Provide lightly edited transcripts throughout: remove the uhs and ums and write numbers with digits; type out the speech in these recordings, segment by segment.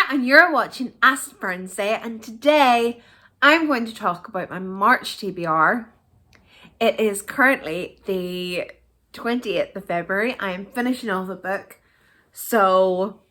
and you're watching Ask Say, and today I'm going to talk about my March TBR. It is currently the 28th of February. I am finishing off a book, so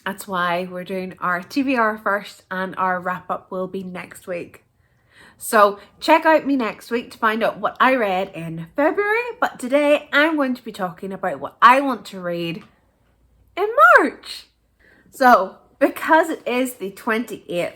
that's why we're doing our TBR first and our wrap up will be next week. So check out me next week to find out what I read in February, but today I'm going to be talking about what I want to read in March. So because it is the 28th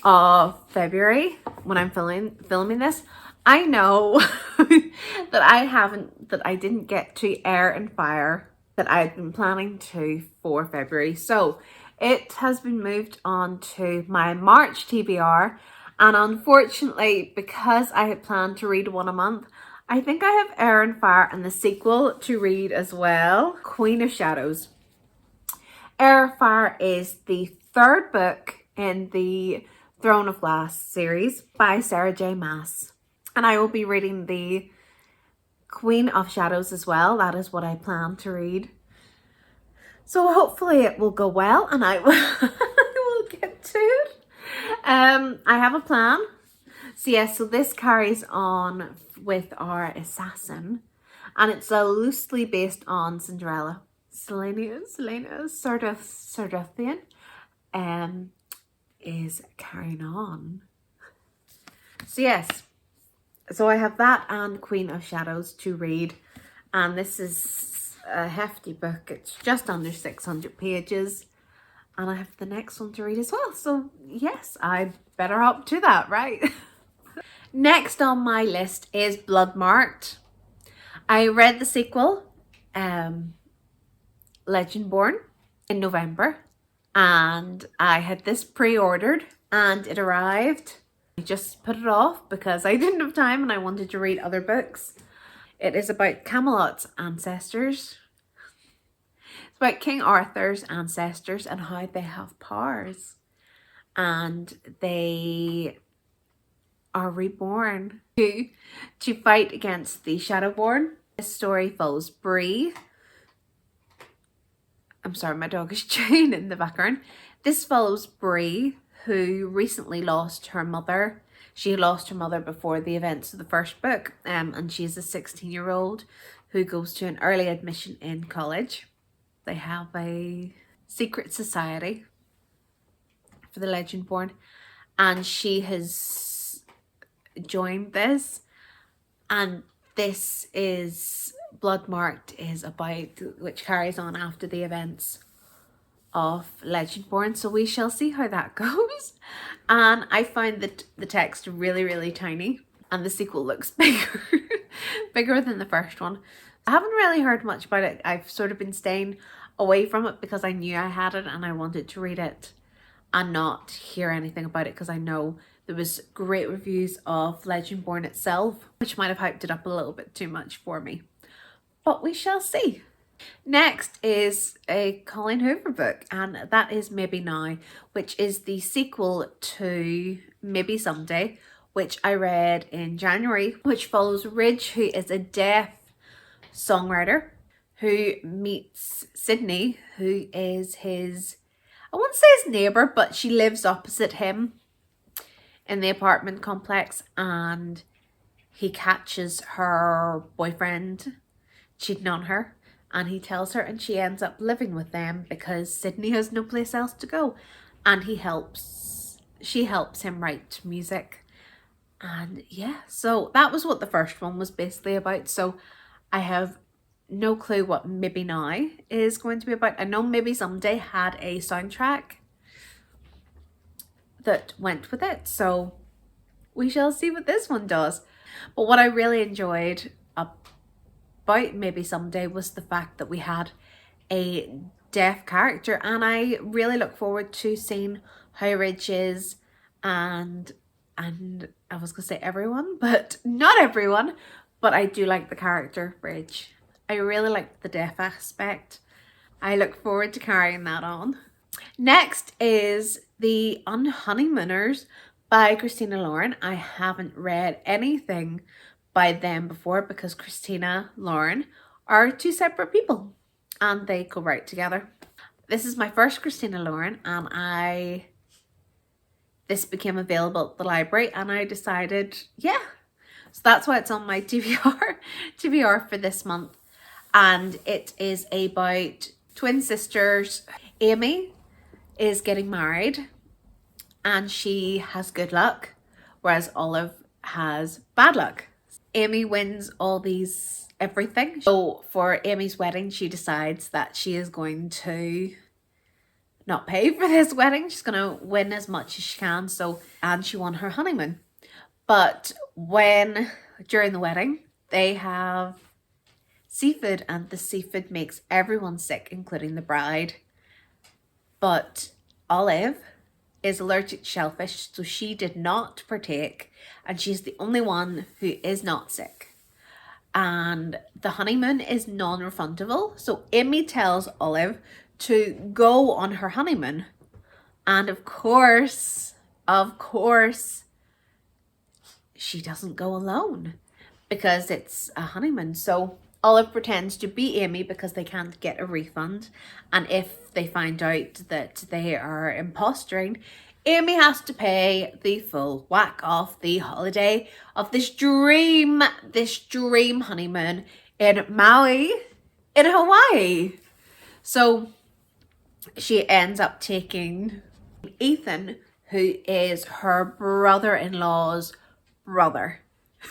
of February when I'm filming this, I know that I didn't get to Heir and Fire that I had been planning to for February. So it has been moved on to my March TBR, and unfortunately, because I had planned to read one a month, I think I have Heir and Fire and the sequel to read as well, Queen of Shadows. Heir Fire is the third book in the Throne of Glass series by Sarah J. Maas. And I will be reading the Queen of Shadows as well. That is what I plan to read. So hopefully it will go well and I will get to it. I have a plan. So this carries on with our assassin. And it's loosely based on Cinderella. Selena Sardothian is carrying on. So yes, so I have that and Queen of Shadows to read, and this is a hefty book. It's just under 600 pages, and I have the next one to read as well. So yes, I better hop to that, right? Next on my list is Bloodmarked. I read the sequel, Legendborn, in November, and I had this pre-ordered and it arrived. I just put it off because I didn't have time and I wanted to read other books. It is about Camelot's ancestors. It's about King Arthur's ancestors and how they have powers and they are reborn to fight against the Shadowborn. This story follows Bree. I'm sorry, my dog is chewing in the background. This follows Bree, who recently lost her mother. She lost her mother before the events of the first book, and she's a 16-year-old who goes to an early admission in college. They have a secret society for the Legendborn, and she has joined this, and this is Bloodmarked is about, which carries on after the events of Legendborn, so we shall see how that goes. And I found that the text really tiny, and the sequel looks bigger than the first one. I haven't really heard much about it. I've sort of been staying away from it because I knew I had it and I wanted to read it and not hear anything about it, because I know there was great reviews of Legendborn itself, which might have hyped it up a little bit too much for me. But we shall see. Next is a Colleen Hoover book, and that is Maybe Now, which is the sequel to Maybe Someday, which I read in January, which follows Ridge, who is a deaf songwriter, who meets Sydney, who is his, I won't say his neighbour, but she lives opposite him in the apartment complex, and he catches her boyfriend cheating on her, and he tells her, and she ends up living with them because Sydney has no place else to go, and she helps him write music. And yeah, so that was what the first one was basically about. So I have no clue what Maybe Now is going to be about. I know Maybe Someday had a soundtrack that went with it, so we shall see what this one does. But what I really enjoyed about Maybe Someday was the fact that we had a deaf character, and I really look forward to seeing how Ridge is, and I was gonna say everyone, but not everyone, but I do like the character Ridge. I really like the deaf aspect. I look forward to carrying that on. Next is the Unhoneymooners by Chrsitina. I haven't read anything by them before because Chrsitina, Lauren are two separate people and they co-write together. this is my first Chrsitina Lauren, and this became available at the library, and I decided, yeah. So that's why it's on my TBR for this month. And it is about twin sisters. Amy is getting married and she has good luck, whereas Olive has bad luck. Amy wins all these everything. So for Amy's wedding, she decides that she is going to not pay for this wedding. She's going to win as much as she can. And she won her honeymoon. But during the wedding, they have seafood, and the seafood makes everyone sick, including the bride. But Olive is allergic to shellfish, so she did not partake, and she's the only one who is not sick. And the honeymoon is non-refundable, so Amy tells Olive to go on her honeymoon, and of course, she doesn't go alone because it's a honeymoon. So Olive pretends to be Amy because they can't get a refund. And if they find out that they are impostering, Amy has to pay the full whack off the holiday of this dream honeymoon in Maui, in Hawaii. So she ends up taking Ethan, who is her brother-in-law's brother.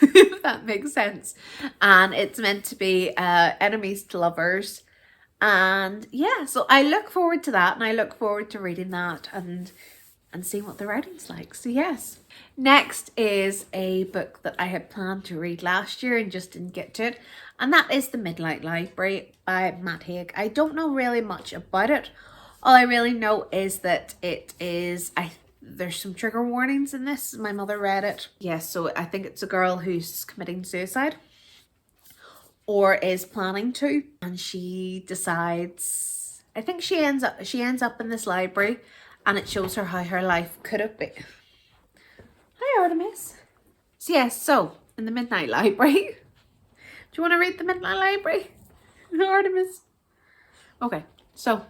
If that makes sense. And it's meant to be enemies to lovers. And yeah, so I look forward to that, and I look forward to reading that and seeing what the writing's like. So yes. Next is a book that I had planned to read last year and just didn't get to it, and that is The Midnight Library by Matt Haig. I don't know really much about it. All I really know is that it is, there's some trigger warnings in this. My mother read it. Yes, so I think it's a girl who's committing suicide or is planning to, and she decides, I think she ends up in this library, and it shows her how her life could have been. Hi, Artemis. So yes, so in The Midnight Library. Do you want to read The Midnight Library? Artemis. Okay, so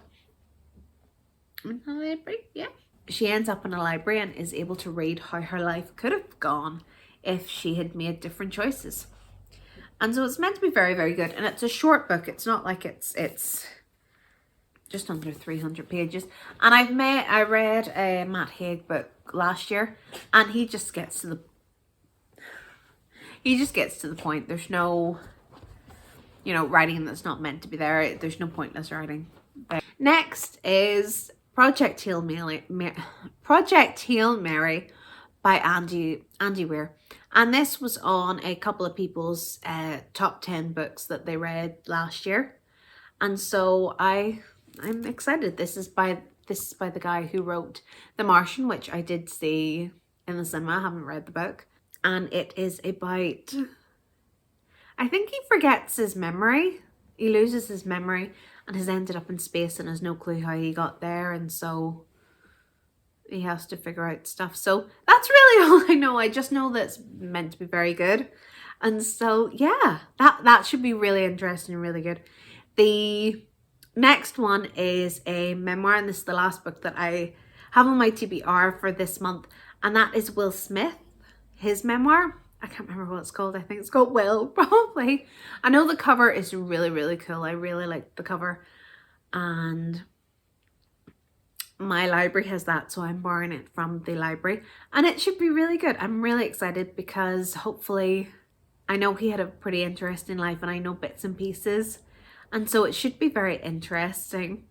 Midnight Library, yeah. She ends up in a library and is able to read how her life could have gone if she had made different choices. And so it's meant to be very, very good. And it's a short book. It's not like it's just under 300 pages. And I read a Matt Haig book last year, and he just gets to the point. There's no, writing that's not meant to be there. There's no pointless writing. Next is Project Hail Mary by Andy Weir. And this was on a couple of people's top 10 books that they read last year. And so I'm excited. This is by the guy who wrote The Martian, which I did see in the cinema. I haven't read the book. And it is about, I think he forgets his memory. He loses his memory and has ended up in space and has no clue how he got there, and so he has to figure out stuff. So that's really all I know. I just know that it's meant to be very good. And so yeah, that should be really interesting and really good. The next one is a memoir, and this is the last book that I have on my TBR for this month, and that is Will Smith, his memoir. I can't remember what it's called. I think it's called Will, probably. I know the cover is really, really cool. I really like the cover. And my library has that, so I'm borrowing it from the library. And it should be really good. I'm really excited because hopefully, I know he had a pretty interesting life and I know bits and pieces. And so it should be very interesting.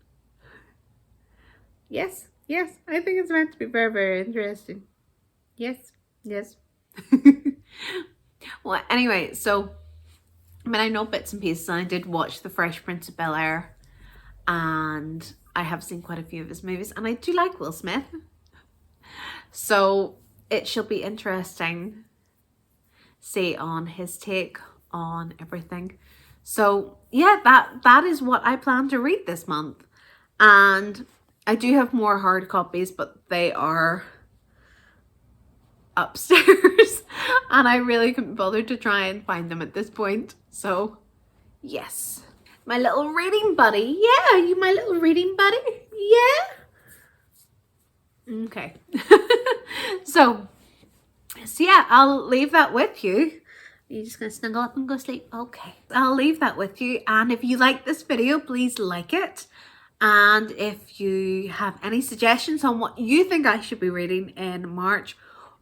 Yes, I think it's meant to be very, very interesting. Yes. Well, anyway, so I know bits and pieces, and I did watch The Fresh Prince of Bel-Air, and I have seen quite a few of his movies, and I do like Will Smith. So it shall be interesting see on his take on everything. So yeah, that is what I plan to read this month. And I do have more hard copies, but they are upstairs and I really couldn't bother to try and find them at this point. So yes, my little reading buddy. Yeah, you my little reading buddy. Yeah? Okay. So yeah, I'll leave that with you. You're just going to snuggle up and go sleep? Okay. I'll leave that with you. And if you like this video, please like it. And if you have any suggestions on what you think I should be reading in March,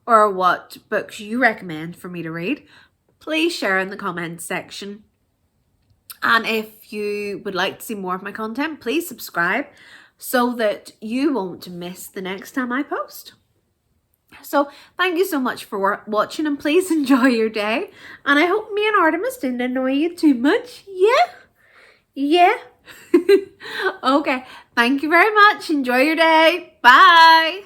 or what books you recommend for me to read, please share in the comments section. And if you would like to see more of my content, please subscribe so that you won't miss the next time I post. So thank you so much for watching, and please enjoy your day. And I hope me and Artemis didn't annoy you too much. Yeah? Yeah? Okay. Thank you very much. Enjoy your day. Bye.